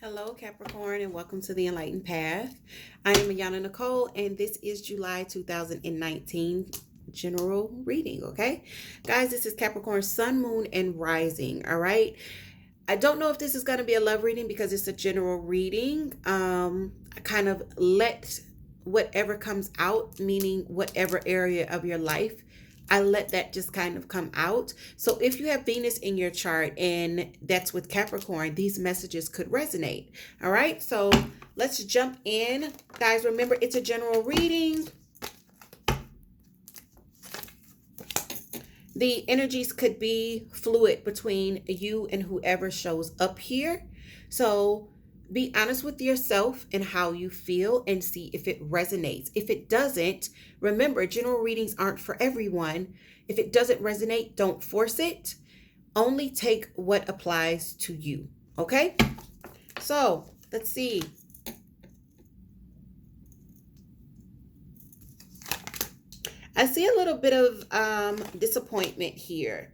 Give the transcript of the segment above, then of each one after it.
Hello, Capricorn, and welcome to the Enlightened Path. I am Ayana Nicole, and this is July 2019 general reading, okay? Guys, this is Capricorn Sun, Moon, and Rising, all right? I don't know if this is going to be a love reading because it's a general reading. I kind of let whatever comes out, meaning whatever area of your life, I let that just kind of come out. So if you have Venus in your chart and that's with Capricorn, these messages could resonate. All right, so let's jump in. Guys, remember, it's a general reading. The energies could be fluid between you and whoever shows up here. So be honest with yourself and how you feel and see if it resonates. If it doesn't, remember, general readings aren't for everyone. If it doesn't resonate, don't force it. Only take what applies to you. Okay? So let's see. I see a little bit of disappointment here.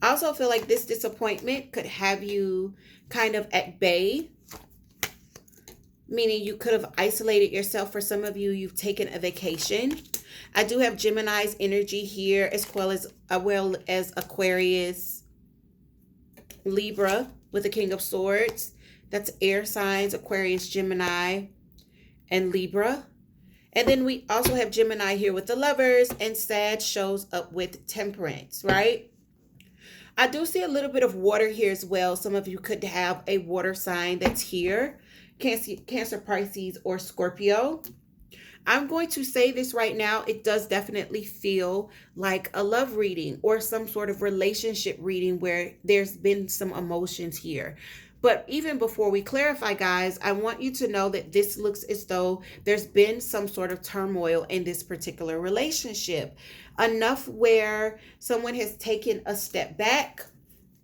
I also feel like this disappointment could have you kind of at bay, meaning you could have isolated yourself. For some of you, you've taken a vacation. I do have Gemini's energy here, as well as Aquarius, Libra with the King of Swords. That's air signs, Aquarius, Gemini, and Libra. And then we also have Gemini here with the Lovers, and Sag shows up with Temperance, right? I do see a little bit of water here as well. Some of you could have a water sign that's here. Cancer, Pisces, or Scorpio. I'm going to say this right now. It does definitely feel like a love reading or some sort of relationship reading where there's been some emotions here. But even before we clarify, guys, I want you to know that this looks as though there's been some sort of turmoil in this particular relationship. Enough where someone has taken a step back.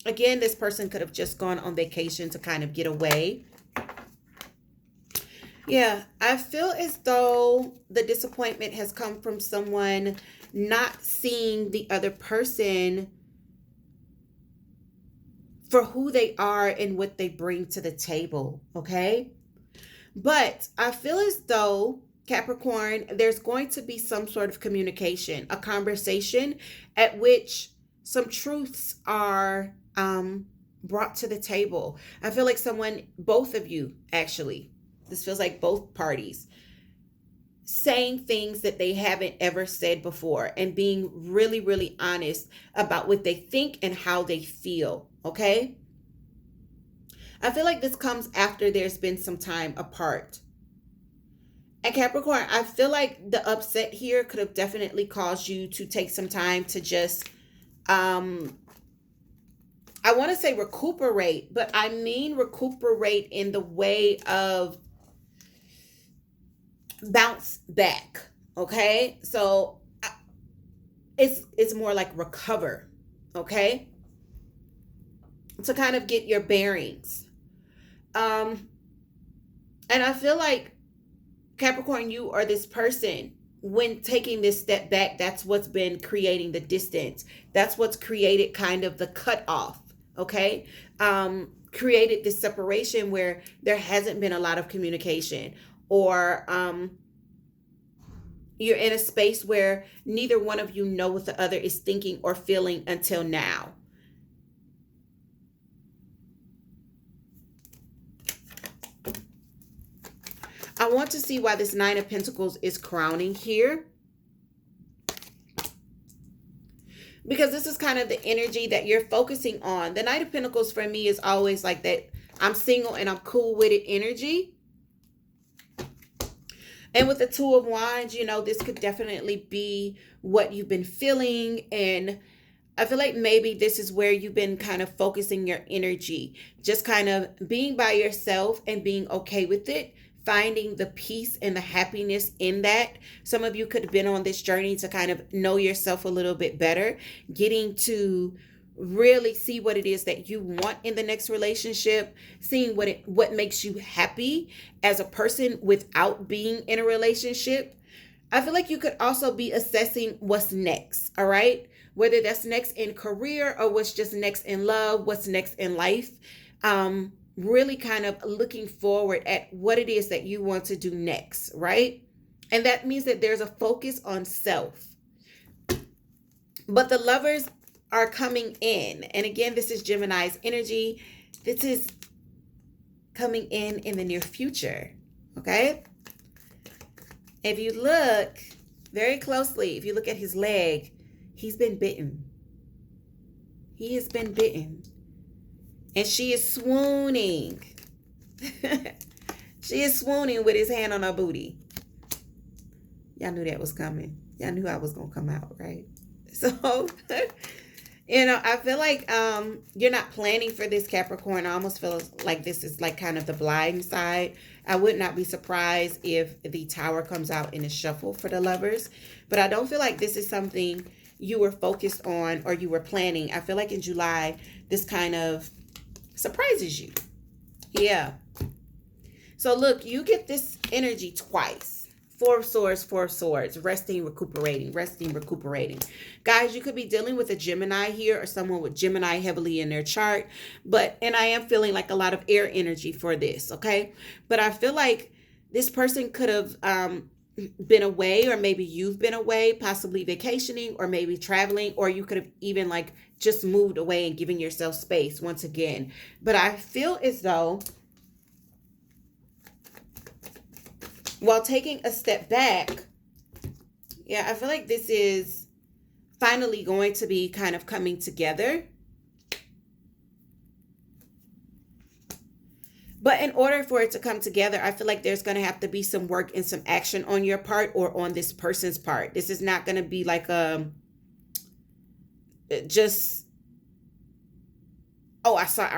Again, this person could have just gone on vacation to kind of get away. Yeah, I feel as though the disappointment has come from someone not seeing the other person for who they are and what they bring to the table, okay? But I feel as though, Capricorn, there's going to be some sort of communication, a conversation at which some truths are brought to the table. I feel like both of you, actually, this feels like both parties, saying things that they haven't ever said before and being really, really honest about what they think and how they feel, okay? I feel like this comes after there's been some time apart. And Capricorn, I feel like the upset here could have definitely caused you to take some time to just, I want to say recuperate, but I mean recuperate in the way of bounce back, okay? So it's more like recover, okay? To kind of get your bearings. And I feel like, Capricorn, you are this person, when taking this step back, that's what's been creating the distance. That's what's created kind of the cutoff, okay? Created this separation where there hasn't been a lot of communication, or you're in a space where neither one of you know what the other is thinking or feeling until now. I want to see why this Nine of Pentacles is crowning here. Because this is kind of the energy that you're focusing on. The Knight of Pentacles for me is always like that I'm single and I'm cool with it energy. And with the Two of Wands, you know, this could definitely be what you've been feeling. And I feel like maybe this is where you've been kind of focusing your energy. Just kind of being by yourself and being okay with it. Finding the peace and the happiness in that. Some of you could have been on this journey to kind of know yourself a little bit better. Getting to really see what it is that you want in the next relationship. Seeing what makes you happy as a person without being in a relationship. I feel like you could also be assessing what's next, all right? whether that's next in career or what's just next in love, what's next in life. Really kind of looking forward at what it is that you want to do next, right? And that means that there's a focus on self. But the lovers are coming in. And again, this is Gemini's energy. This is coming in the near future, okay? If you look very closely, if you look at his leg, he's been bitten. He has been bitten. And she is swooning. She is swooning with his hand on her booty. Y'all knew that was coming. Y'all knew I was going to come out, right? So, I feel like you're not planning for this, Capricorn. I almost feel like this is like kind of the blind side. I would not be surprised if the Tower comes out in a shuffle for the lovers. But I don't feel like this is something you were focused on or you were planning. I feel like in July, this kind of surprises you. Yeah. So look, you get this energy twice. 4 of Swords, 4 of Swords, resting, recuperating, resting, recuperating. Guys, you could be dealing with a Gemini here or someone with Gemini heavily in their chart. And I am feeling like a lot of air energy for this, okay? But I feel like this person could have been away, or maybe you've been away, possibly vacationing or maybe traveling, or you could have even like just moved away and given yourself space once again. But I feel as though while taking a step back, I feel like this is finally going to be kind of coming together. But in order for it to come together, I feel like there's going to have to be some work and some action on your part or on this person's part. This is not going to be like I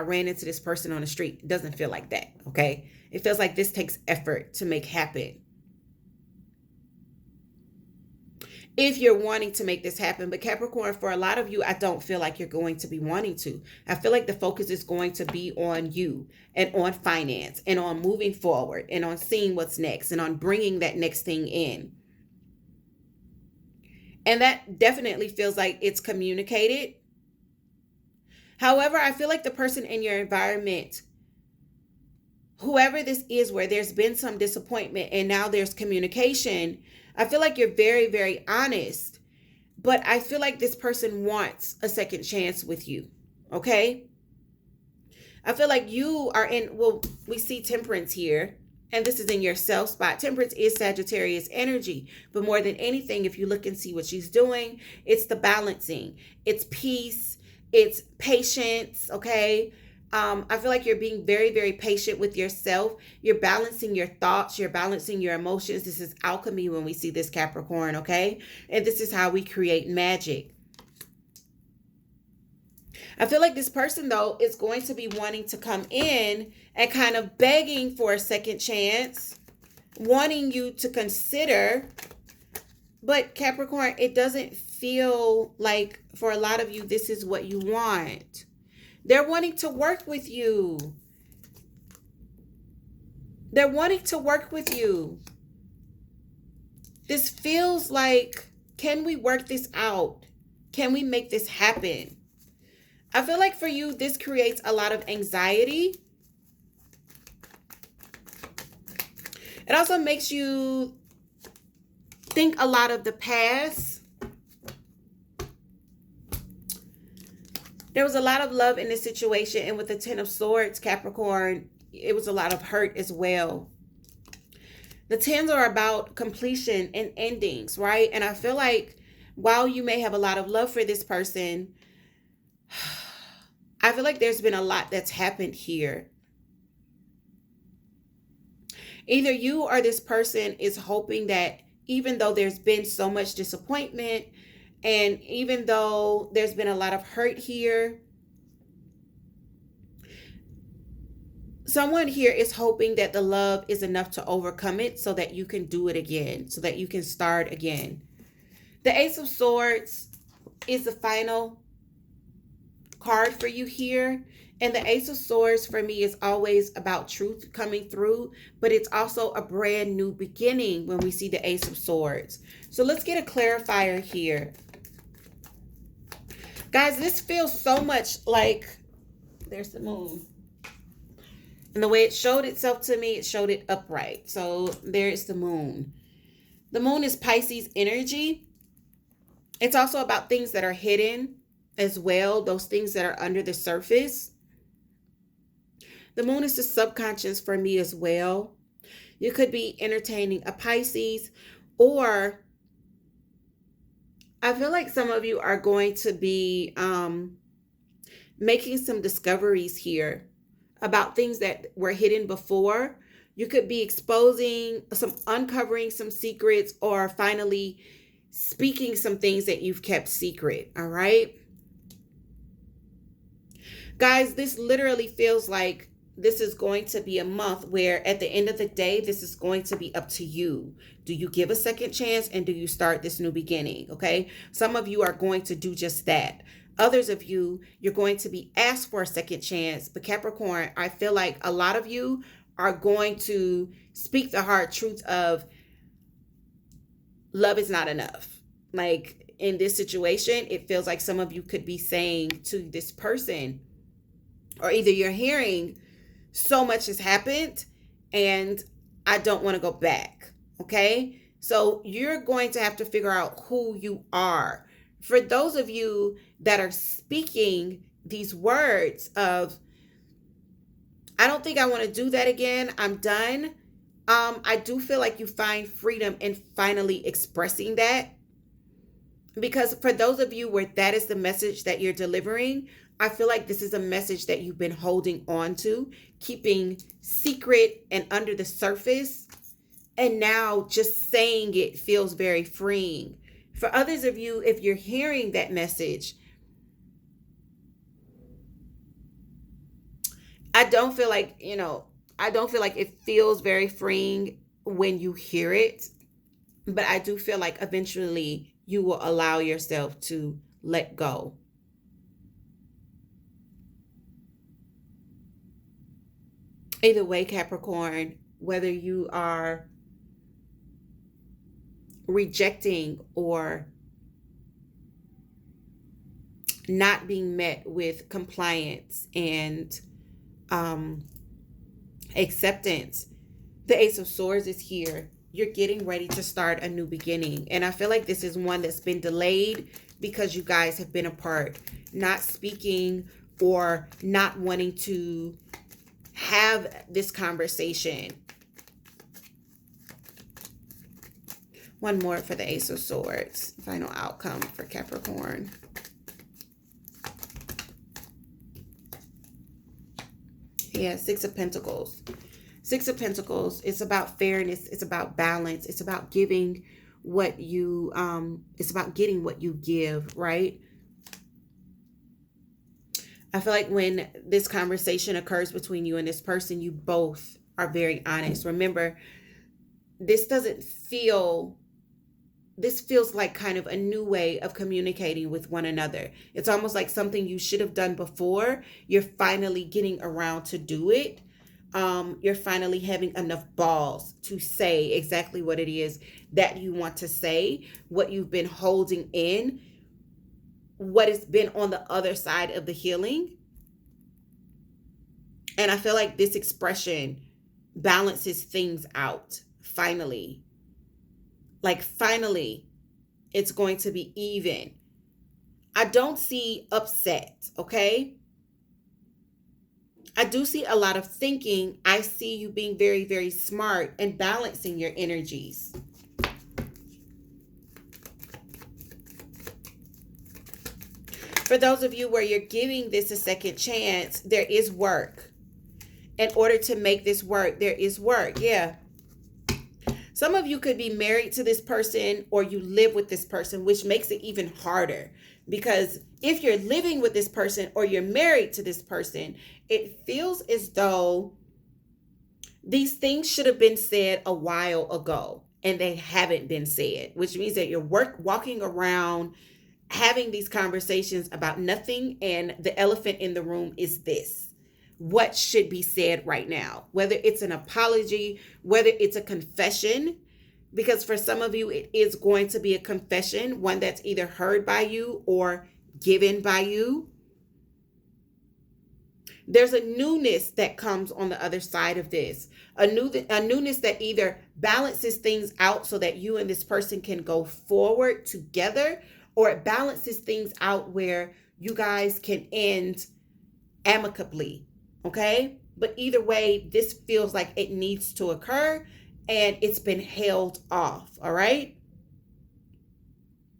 ran into this person on the street. It doesn't feel like that, okay? It feels like this takes effort to make happen. If you're wanting to make this happen. But Capricorn, for a lot of you, I don't feel like you're going to be wanting to. I feel like the focus is going to be on you and on finance and on moving forward and on seeing what's next and on bringing that next thing in. And that definitely feels like it's communicated. However, I feel like the person in your environment, whoever this is, where there's been some disappointment and now there's communication, I feel like you're very, very honest. But I feel like this person wants a second chance with you, okay? I feel like you are we see Temperance here, and this is in your self spot. Temperance is Sagittarius energy. But more than anything, if you look and see what she's doing, it's the balancing. It's peace. It's patience, okay? I feel like you're being very, very patient with yourself. You're balancing your thoughts. You're balancing your emotions. This is alchemy when we see this, Capricorn, okay? And this is how we create magic. I feel like this person, though, is going to be wanting to come in and kind of begging for a second chance, wanting you to consider. But Capricorn, it doesn't feel like for a lot of you, this is what you want. They're wanting to work with you. They're wanting to work with you. This feels like, can we work this out? Can we make this happen? I feel like for you, this creates a lot of anxiety. It also makes you think a lot of the past. There was a lot of love in this situation. And with the 10 of Swords, Capricorn, it was a lot of hurt as well. The 10s are about completion and endings, right? And I feel like while you may have a lot of love for this person, I feel like there's been a lot that's happened here. Either you or this person is hoping that even though there's been so much disappointment, and even though there's been a lot of hurt here, someone here is hoping that the love is enough to overcome it so that you can do it again, so that you can start again. The Ace of Swords is the final card for you here. And the Ace of Swords for me is always about truth coming through, but it's also a brand new beginning when we see the Ace of Swords. So let's get a clarifier here. Guys, this feels so much like there's the moon. And the way it showed itself to me, it showed it upright. So there is the moon. The moon is Pisces energy. It's also about things that are hidden as well, those things that are under the surface. The moon is the subconscious for me as well. You could be entertaining a Pisces, or I feel like some of you are going to be making some discoveries here about things that were hidden before. You could be uncovering some secrets, or finally speaking some things that you've kept secret. All right. Guys, this literally feels like this is going to be a month where at the end of the day, this is going to be up to you. Do you give a second chance, and do you start this new beginning? Okay. Some of you are going to do just that. Others of you, you're going to be asked for a second chance. But Capricorn, I feel like a lot of you are going to speak the hard truth of love is not enough. Like in this situation, it feels like some of you could be saying to this person, or either you're hearing, so much has happened and I don't want to go back. Okay. So you're going to have to figure out who you are. For those of you that are speaking these words of, I don't think I want to do that again, I'm done. I do feel like you find freedom in finally expressing that. Because for those of you where that is the message that you're delivering, I feel like this is a message that you've been holding on to, keeping secret and under the surface. And now just saying it feels very freeing. For others of you, if you're hearing that message, I don't feel like it feels very freeing when you hear it. But I do feel like eventually you will allow yourself to let go. Either way, Capricorn, whether you are rejecting or not being met with compliance and acceptance, the Ace of Swords is here. You're getting ready to start a new beginning. And I feel like this is one that's been delayed because you guys have been apart, not speaking or not wanting to have this conversation. One more for the Ace of Swords. Final outcome for Capricorn. Yeah, Six of Pentacles. Six of Pentacles, it's about fairness. It's about balance. It's about giving what you, it's about getting what you give, right? I feel like when this conversation occurs between you and this person, you both are very honest. Remember, this feels like kind of a new way of communicating with one another. It's almost like something you should have done before. You're finally getting around to do it. You're finally having enough balls to say exactly what it is that you want to say, what you've been holding in, what has been on the other side of the healing. And I feel like this expression balances things out. Finally, it's going to be even. I don't see upset, okay? I do see a lot of thinking. I see you being very, very smart and balancing your energies. For those of you where you're giving this a second chance, there is work. In order to make this work, there is work. Yeah. Some of you could be married to this person, or you live with this person, which makes it even harder. Because if you're living with this person or you're married to this person, it feels as though these things should have been said a while ago and they haven't been said, which means that you're walking around having these conversations about nothing, and the elephant in the room is this. What should be said right now, whether it's an apology, whether it's a confession, because for some of you, it is going to be a confession, one that's either heard by you or given by you. There's a newness that comes on the other side of this. A newness that either balances things out so that you and this person can go forward together, or it balances things out where you guys can end amicably. Okay? But either way, this feels like it needs to occur and it's been held off. All right?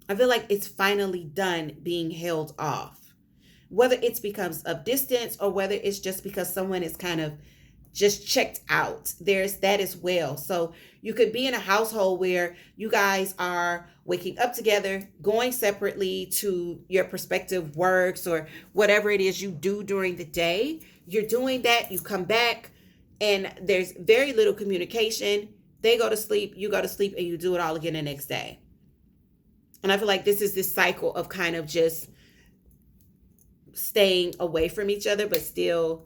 I feel like it's finally done being held off. Whether it's because of distance or whether it's just because someone is kind of just checked out. There's that as well. So you could be in a household where you guys are waking up together, going separately to your prospective works or whatever it is you do during the day. You're doing that, you come back, and there's very little communication. They go to sleep, you go to sleep, and you do it all again the next day. And I feel like this is this cycle of kind of just staying away from each other, but still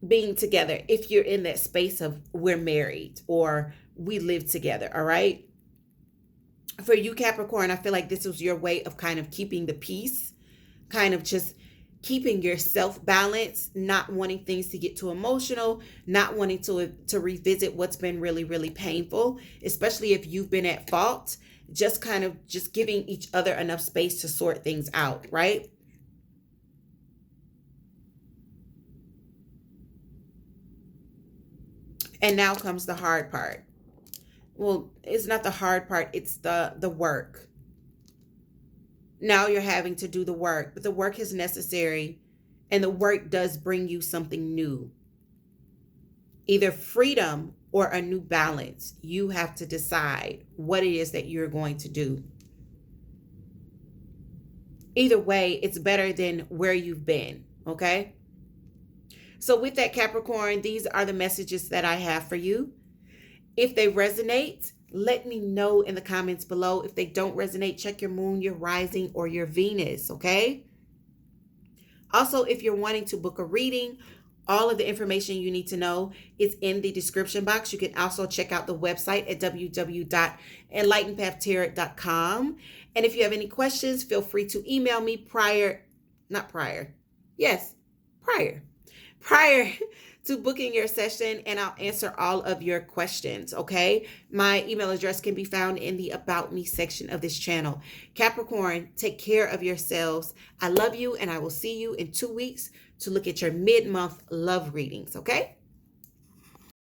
being together if you're in that space of we're married or we live together. All right. For you, Capricorn, I feel like this was your way of kind of keeping the peace, kind of just keeping yourself balanced, not wanting things to get too emotional, not wanting to revisit what's been really, really painful, especially if you've been at fault, just kind of just giving each other enough space to sort things out, right? And now comes the hard part. Well, it's not the hard part, it's the work. Now you're having to do the work, but the work is necessary and the work does bring you something new. Either freedom or a new balance. You have to decide what it is that you're going to do. Either way, it's better than where you've been, okay? So with that, Capricorn, these are the messages that I have for you. If they resonate, let me know in the comments below. If they don't resonate, check your moon, your rising, or your Venus, okay? Also, if you're wanting to book a reading, all of the information you need to know is in the description box. You can also check out the website at www.enlightenedpathtarot.com. And if you have any questions, feel free to email me prior to booking your session, and I'll answer all of your questions, okay? My email address can be found in the About Me section of this channel. Capricorn, take care of yourselves. I love you, and I will see you in 2 weeks to look at your mid-month love readings, okay?